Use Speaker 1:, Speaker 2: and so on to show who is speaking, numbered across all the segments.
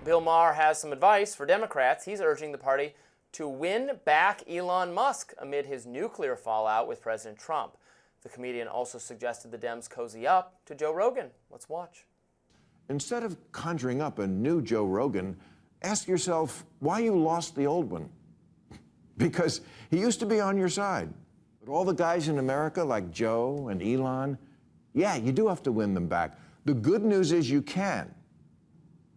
Speaker 1: Bill Maher has some advice for Democrats. He's urging the party to win back Elon Musk amid his nuclear fallout with President Trump. The comedian also suggested the Dems cozy up to Joe Rogan. Let's watch.
Speaker 2: Instead of conjuring up a new Joe Rogan, ask yourself why you lost the old one. Because he used to be on your side. But all the guys in America like Joe and Elon, yeah, you do have to win them back. The good news is you can.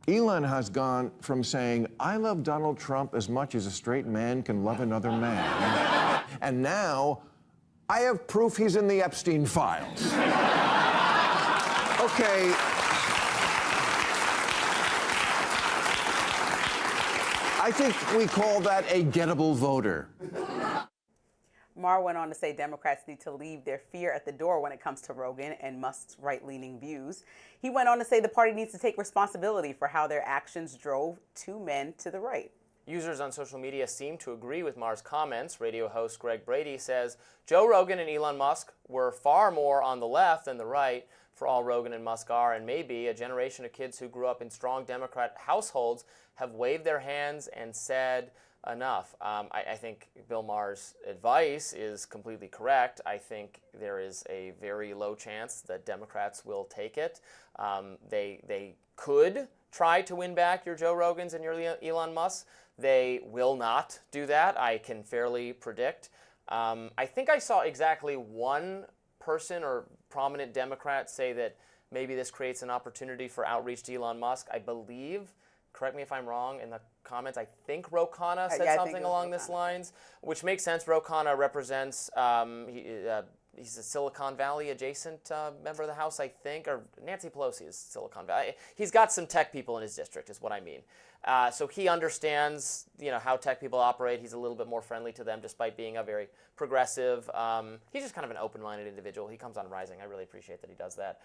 Speaker 2: Elon has gone from saying, I love Donald Trump as much as a straight man can love another man. And now, I have proof he's in the Epstein files. Okay. I think we call that a gettable voter.
Speaker 3: Maher went on to say Democrats need to leave their fear at the door when it comes to Rogan and Musk's right-leaning views. He went on to say the party needs to take responsibility for how their actions drove two men to the right.
Speaker 1: Users on social media seem to agree with Maher's comments. Radio host Greg Brady says Joe Rogan and Elon Musk were far more on the left than the right. For all Rogan and Musk are, and maybe a generation of kids who grew up in strong Democrat households have waved their hands and said enough. I think Bill Maher's advice is completely correct. I think there is a very low chance that Democrats will take it. They could try to win back your Joe Rogans and your Elon Musk. They will not do that, I can fairly predict. I think I saw exactly one person or prominent Democrat say that maybe this creates an opportunity for outreach to Elon Musk. I believe, correct me if I'm wrong, in the comments, I think Ro Khanna said something along these lines, which makes sense. Ro Khanna represents, he's a Silicon Valley adjacent member of the House, I think, or Nancy Pelosi is Silicon Valley. He's got some tech people in his district, is what I mean. So he understands, how tech people operate. He's a little bit more friendly to them, despite being a very progressive. He's just kind of an open-minded individual. He comes on Rising. I really appreciate that he does that.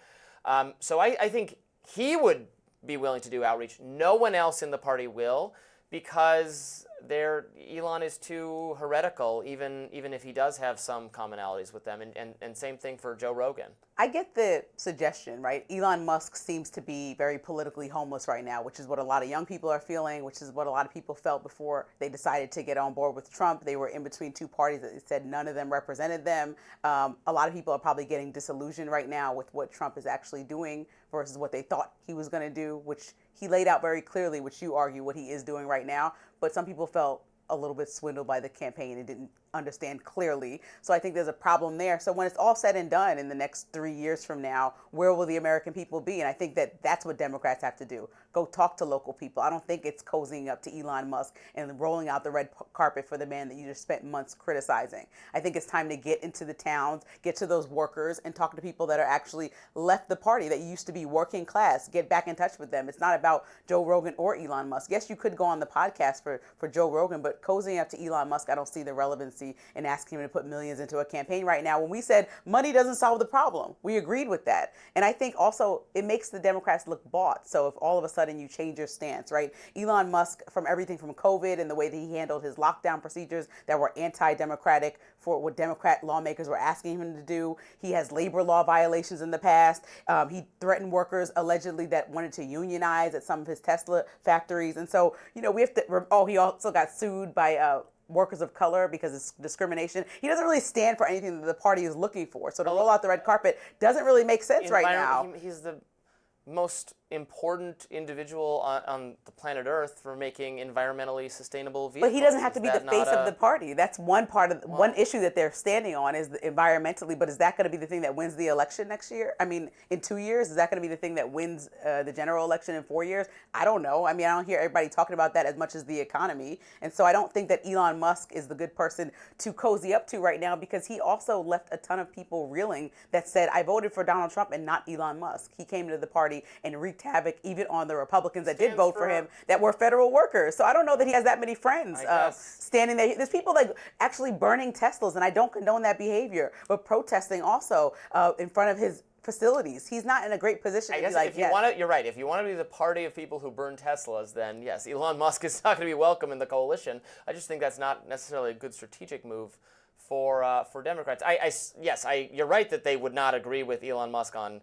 Speaker 1: So I think he would be willing to do outreach. No one else in the party will, because Elon is too heretical, even if he does have some commonalities with them. And same thing for Joe Rogan.
Speaker 3: I get the suggestion, right? Elon Musk seems to be very politically homeless right now, which is what a lot of young people are feeling, which is what a lot of people felt before they decided to get on board with Trump. They were in between two parties that said none of them represented them. A lot of people are probably getting disillusioned right now with what Trump is actually doing versus what they thought he was going to do, which he laid out very clearly, which you argue what he is doing right now. But some people felt a little bit swindled by the campaign and didn't understand clearly. So I think there's a problem there. So when it's all said and done in the next 3 years from now, where will the American people be? And I think that that's what Democrats have to do. Go talk to local people. I don't think it's cozying up to Elon Musk and rolling out the red carpet for the man that you just spent months criticizing. I think it's time to get into the towns, get to those workers, and talk to people that are actually left the party, that used to be working class. Get back in touch with them. It's not about Joe Rogan or Elon Musk. Yes, you could go on the podcast for Joe Rogan, but cozying up to Elon Musk, I don't see the relevancy in asking him to put millions into a campaign right now when we said money doesn't solve the problem. We agreed with that. And I think also it makes the Democrats look bought. So if all of a sudden you change your stance, right? Elon Musk, from everything from COVID and the way that he handled his lockdown procedures that were anti-democratic for what Democrat lawmakers were asking him to do. He has labor law violations in the past. He threatened workers allegedly that wanted to unionize at some of his Tesla factories. And so, we have to, he also got sued by workers of color because it's discrimination. He doesn't really stand for anything that the party is looking for. So to roll out the red carpet doesn't really make sense right now.
Speaker 1: He's the most important individual on the planet Earth for making environmentally sustainable vehicles.
Speaker 3: But he doesn't have to be the face of the party. That's one part of one issue that they're standing on is environmentally. But is that going to be the thing that wins the election next year? I mean, in 2 years, is that going to be the thing that wins the general election in 4 years? I don't know. I mean, I don't hear everybody talking about that as much as the economy. And so I don't think that Elon Musk is the good person to cozy up to right now, because he also left a ton of people reeling that said, I voted for Donald Trump and not Elon Musk. He came to the party and wreaked havoc even on the Republicans that did vote for him that were federal workers. So I don't know that he has that many friends standing there. There's people like actually burning Teslas, and I don't condone that behavior, but protesting also in front of his facilities. He's not in a great position to be like,
Speaker 1: you're right. If you want to be the party of people who burn Teslas, then yes, Elon Musk is not going to be welcome in the coalition. I just think that's not necessarily a good strategic move for Democrats. You're right that they would not agree with Elon Musk on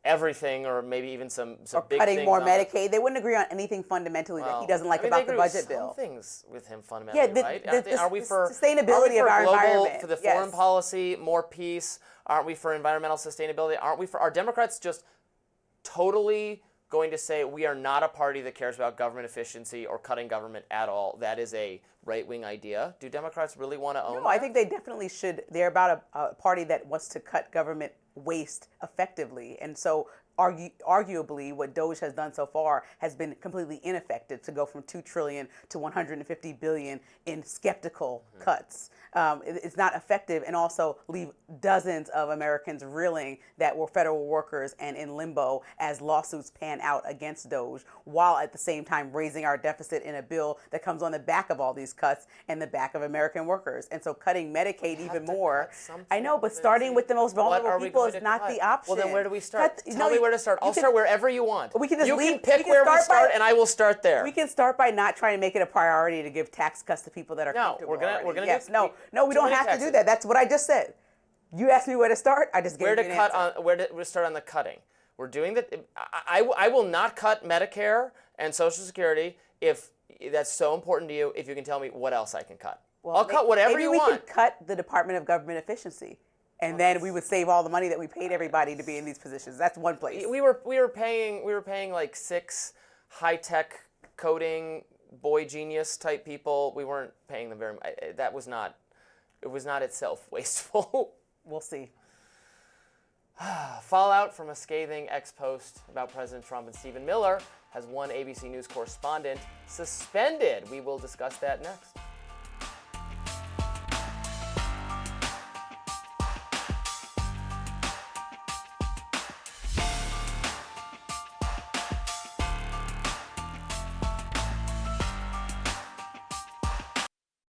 Speaker 1: everything, or maybe even some big
Speaker 3: cutting
Speaker 1: things
Speaker 3: more
Speaker 1: on
Speaker 3: Medicaid. They wouldn't agree on anything fundamentally that he doesn't like about the budget bill.
Speaker 1: Some things with him fundamentally, right?
Speaker 3: Are we for
Speaker 1: sustainability
Speaker 3: of our environment?
Speaker 1: For the foreign policy, more peace? Aren't we for environmental sustainability? Aren't we for? Are Democrats just totally going to say we are not a party that cares about government efficiency or cutting government at all? That is a right-wing idea. Do Democrats really want to own that?
Speaker 3: I think they definitely should. They're about a party that wants to cut government waste effectively. And so arguably what DOGE has done so far has been completely ineffective to go from $2 trillion to $150 billion in skeptical cuts. It's not effective, and also leave dozens of Americans reeling that were federal workers and in limbo as lawsuits pan out against DOGE, while at the same time raising our deficit in a bill that comes on the back of all these cuts and the back of American workers. And so cutting Medicaid even more. I know, but starting with the most vulnerable people is not the option.
Speaker 1: Well, then where do we start? Tell me where to start. I'll start wherever you want.
Speaker 3: We can just
Speaker 1: you can pick where we start, and I will start there.
Speaker 3: We can start by not trying to make it a priority to give tax cuts to people that are comfortable.
Speaker 1: We're gonna
Speaker 3: yes, no, we don't have to do that. That's what I just said. You asked me where to start. I just gave you an answer.
Speaker 1: Where to start on the cutting? We're doing that. I will not cut Medicare and Social Security if that's so important to you. If you can tell me what else I can cut, I'll cut whatever you want.
Speaker 3: Maybe we could cut the Department of Government Efficiency. And then we would save all the money that we paid everybody to be in these positions. That's one place.
Speaker 1: We were paying like 6 high-tech coding boy genius type people. We weren't paying them very much. It was not itself wasteful.
Speaker 3: We'll see.
Speaker 1: Fallout from a scathing ex-post about President Trump, and Stephen Miller has one ABC News correspondent suspended. We will discuss that next.